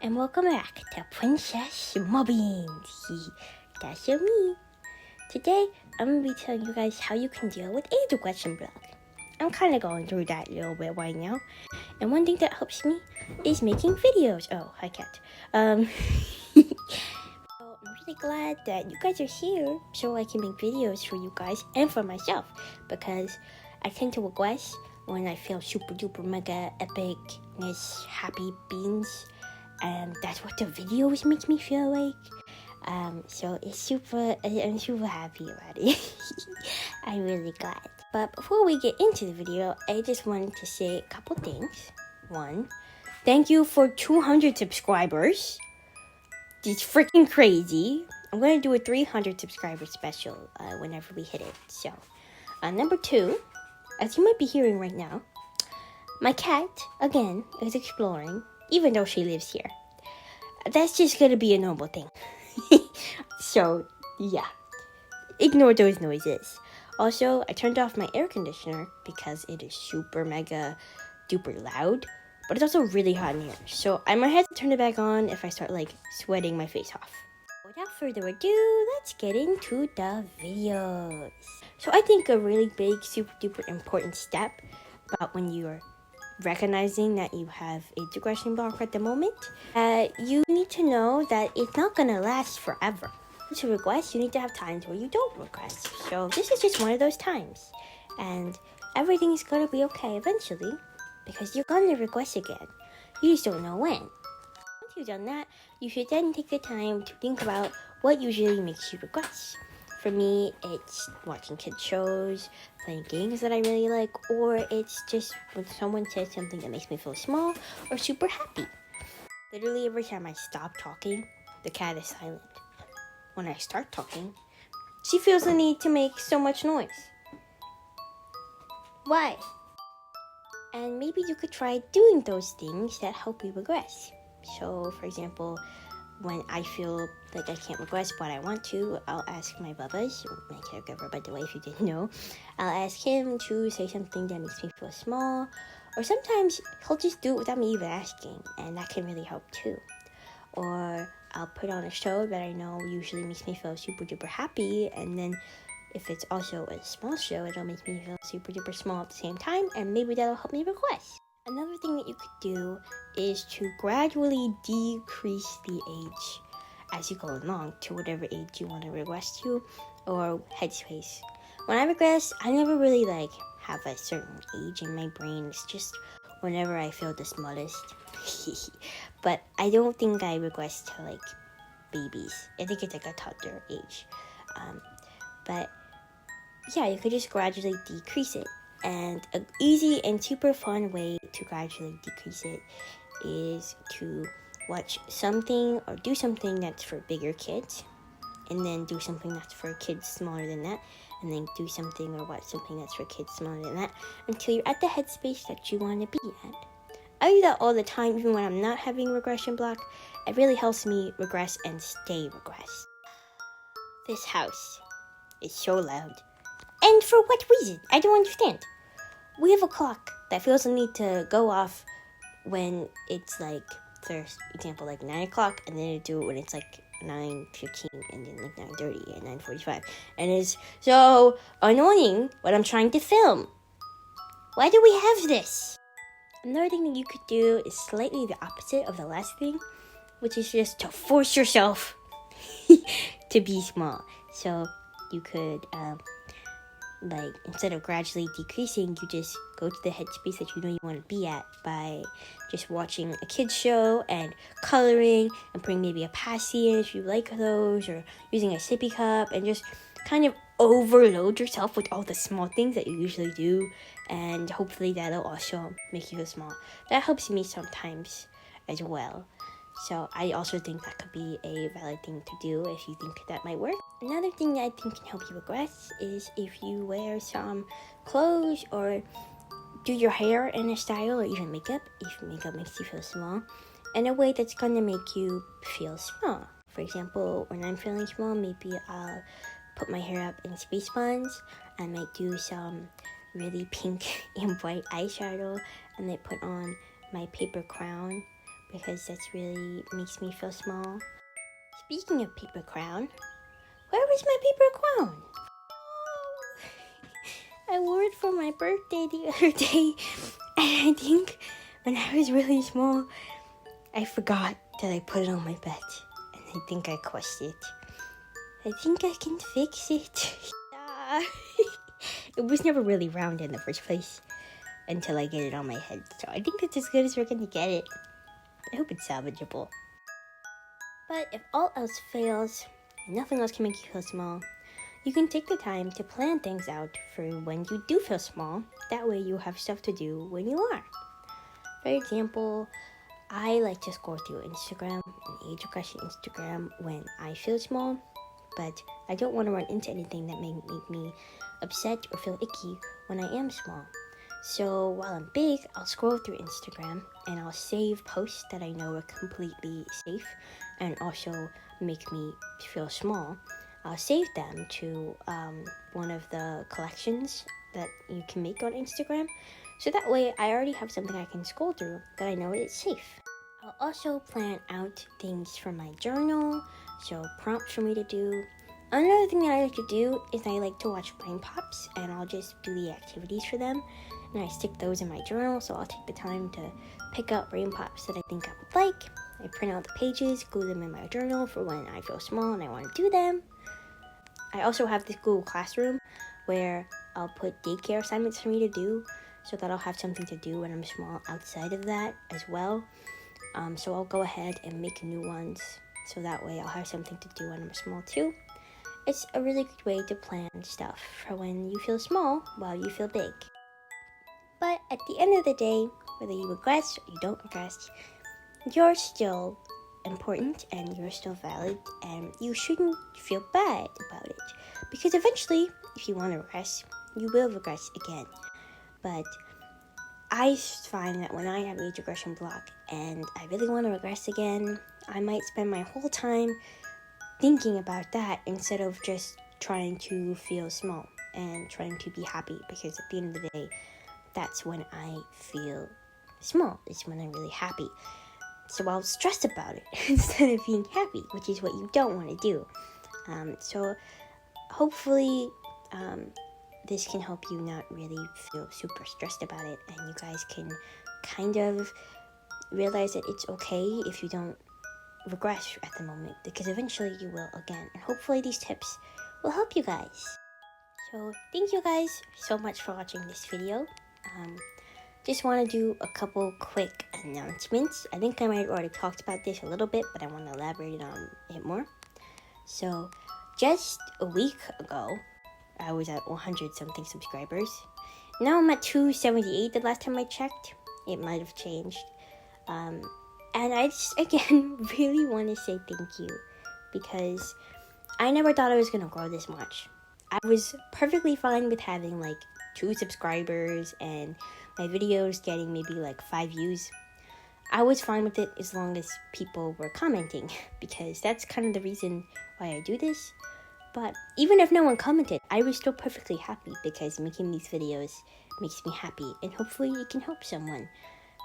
and welcome back to Princess Mobbing. That's me. Today, I'm going to be telling you guys how you can deal with age regression block. I'm kind of going through that a little bit right now, and one thing that helps me is making videos. Oh, hi cat. I'm really glad that you guys are here so I can make videos for you guys and for myself, because I tend to regress when I feel super duper mega epicness happy beans, and that's what the videos makes me feel like. So I'm super happy about it. I'm really glad. But before we get into the video, I just wanted to say a couple things. One, thank you for 200 subscribers. It's freaking crazy. I'm going to do a 300 subscriber special whenever we hit it. So, number two, as you might be hearing right now, my cat, again, is exploring, even though she lives here. That's just going to be a normal thing. So, yeah. Ignore those noises. Also, I turned off my air conditioner because it is super mega duper loud. But it's also really hot in here. So, I might have to turn it back on if I start, sweating my face off. Without further ado, let's get into the videos. So, I think a really big, super duper important step about when you're recognizing that you have a regression block at the moment, you need to know that it's not going to last forever. To regress, you need to have times where you don't regress. So this is just one of those times. And everything is going to be okay eventually, because you're going to regress again. You just don't know when. Once you've done that, you should then take the time to think about what usually makes you regress. For me, it's watching kids shows, playing games that I really like, or it's just when someone says something that makes me feel small or super happy. Literally every time I stop talking, the cat is silent. When I start talking, she feels the need to make so much noise. Why? And maybe you could try doing those things that help you regress. So, for example, when I feel like I can't regress but I want to, I'll ask my bubbas, my caregiver, by the way, if you didn't know, I'll ask him to say something that makes me feel small, or sometimes he'll just do it without me even asking, and that can really help too. Or I'll put on a show that I know usually makes me feel super duper happy, and then if it's also a small show, it'll make me feel super duper small at the same time, and maybe that'll help me regress. Another thing that you could do is to gradually decrease the age as you go along to whatever age you want to regress to, or headspace. When I regress, I never really have a certain age in my brain. It's just whenever I feel the smallest. But I don't think I regress to babies. I think it's a toddler age. But yeah, you could just gradually decrease it. And an easy and super fun way to gradually decrease it is to watch something or do something that's for bigger kids, and then do something that's for kids smaller than that, and then do something or watch something that's for kids smaller than that, until you're at the headspace that you want to be at. I do that all the time, even when I'm not having regression block. It really helps me regress and stay regressed. This house is so loud. And for what reason? I don't understand. We have a clock that feels the need to go off when it's for example 9 o'clock, and then do it when it's 9:15, and then 9:30 and 9:45. And it's so annoying when I'm trying to film. Why do we have this? Another thing that you could do is slightly the opposite of the last thing, which is just to force yourself to be small. So you could instead of gradually decreasing, you just go to the headspace that you know you want to be at by just watching a kid's show and coloring and putting maybe a passy in if you like those, or using a sippy cup, and just kind of overload yourself with all the small things that you usually do, and hopefully that'll also make you feel small. That helps me sometimes as well. So I also think that could be a valid thing to do if you think that might work. Another thing that I think can help you regress is if you wear some clothes or do your hair in a style, or even makeup, if makeup makes you feel small, in a way that's going to make you feel small. For example, when I'm feeling small, maybe I'll put my hair up in space buns. I might do some really pink and bright eyeshadow, and then put on my paper crown because that's really makes me feel small. Speaking of paper crown, where was my paper crown? I wore it for my birthday the other day, and I think when I was really small, I forgot that I put it on my bed, and I think I crushed it. I think I can fix it. It was never really round in the first place until I get it on my head, so I think that's as good as we're gonna get it. I hope it's salvageable. But if all else fails, nothing else can make you feel small, you can take the time to plan things out for when you do feel small. That way you have stuff to do when you are. For example, I like to scroll through Instagram and age regression Instagram when I feel small, but I don't want to run into anything that may make me upset or feel icky when I am small. So while I'm big, I'll scroll through Instagram and I'll save posts that I know are completely safe and also make me feel small. I'll save them to one of the collections that you can make on Instagram. So that way I already have something I can scroll through that I know is safe. I'll also plan out things for my journal, so prompts for me to do. Another thing that I like to do is I like to watch brain pops, and I'll just do the activities for them. And I stick those in my journal, so I'll take the time to pick out brain pops that I think I would like. I print out the pages, glue them in my journal for when I feel small and I want to do them. I also have this Google Classroom where I'll put daycare assignments for me to do, so that I'll have something to do when I'm small outside of that as well. So I'll go ahead and make new ones, so that way I'll have something to do when I'm small too. It's a really good way to plan stuff for when you feel small while you feel big. But at the end of the day, whether you regress or you don't regress, you're still important and you're still valid, and you shouldn't feel bad about it, because eventually, if you want to regress, you will regress again. But I find that when I have age regression block and I really want to regress again, I might spend my whole time thinking about that instead of just trying to feel small and trying to be happy, because at the end of the day, that's when I feel small. It's when I'm really happy. So I'll stress about it instead of being happy, which is what you don't want to do. So hopefully this can help you not really feel super stressed about it, and you guys can kind of realize that it's okay if you don't regress at the moment, because eventually you will again. And hopefully these tips will help you guys. So thank you guys so much for watching this video. Just want to do a couple quick announcements. I think I might have already talked about this a little bit, but I want to elaborate on it more. So just a week ago, I was at 100 something subscribers. Now I'm at 278 the last time I checked. It might have changed. And I just, again, really want to say thank you, because I never thought I was going to grow this much. I was perfectly fine with having like 2 subscribers and my videos getting maybe like 5 views. I was fine with it as long as people were commenting, because that's kind of the reason why I do this. But even if no one commented, I was still perfectly happy, because making these videos makes me happy, and hopefully it can help someone.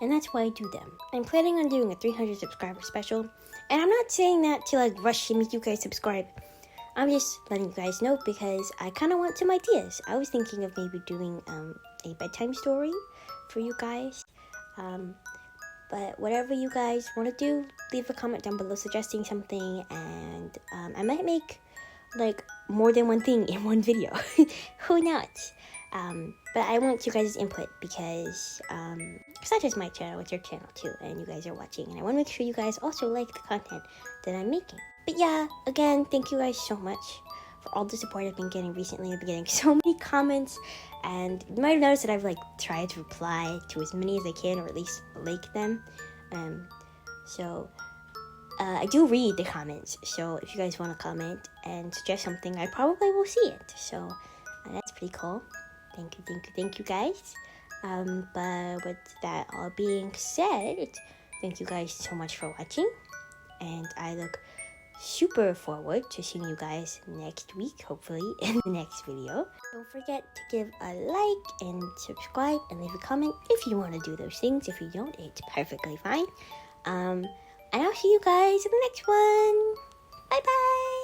And that's why I do them. I'm planning on doing a 300 subscriber special, and I'm not saying that to like rush and make you guys subscribe. I'm just letting you guys know because I kind of want some ideas. I was thinking of maybe doing a bedtime story for you guys. But whatever you guys want to do, leave a comment down below suggesting something, and I might make like more than one thing in one video. Who knows? But I want you guys' input, because it's not just my channel, it's your channel too, and you guys are watching, and I want to make sure you guys also like the content that I'm making. But yeah, again, thank you guys so much for all the support I've been getting recently. I've been getting so many comments, and you might have noticed that I've like tried to reply to as many as I can, or at least like them. So I do read the comments, so if you guys want to comment and suggest something, I probably will see it. So that's pretty cool. Thank you guys. But with that all being said, thank you guys so much for watching, and I look super forward to seeing you guys next week, hopefully in the next video. Don't forget to give a like and subscribe and leave a comment if you want to do those things. If you don't, it's perfectly fine. And I'll see you guys in the next one. Bye bye.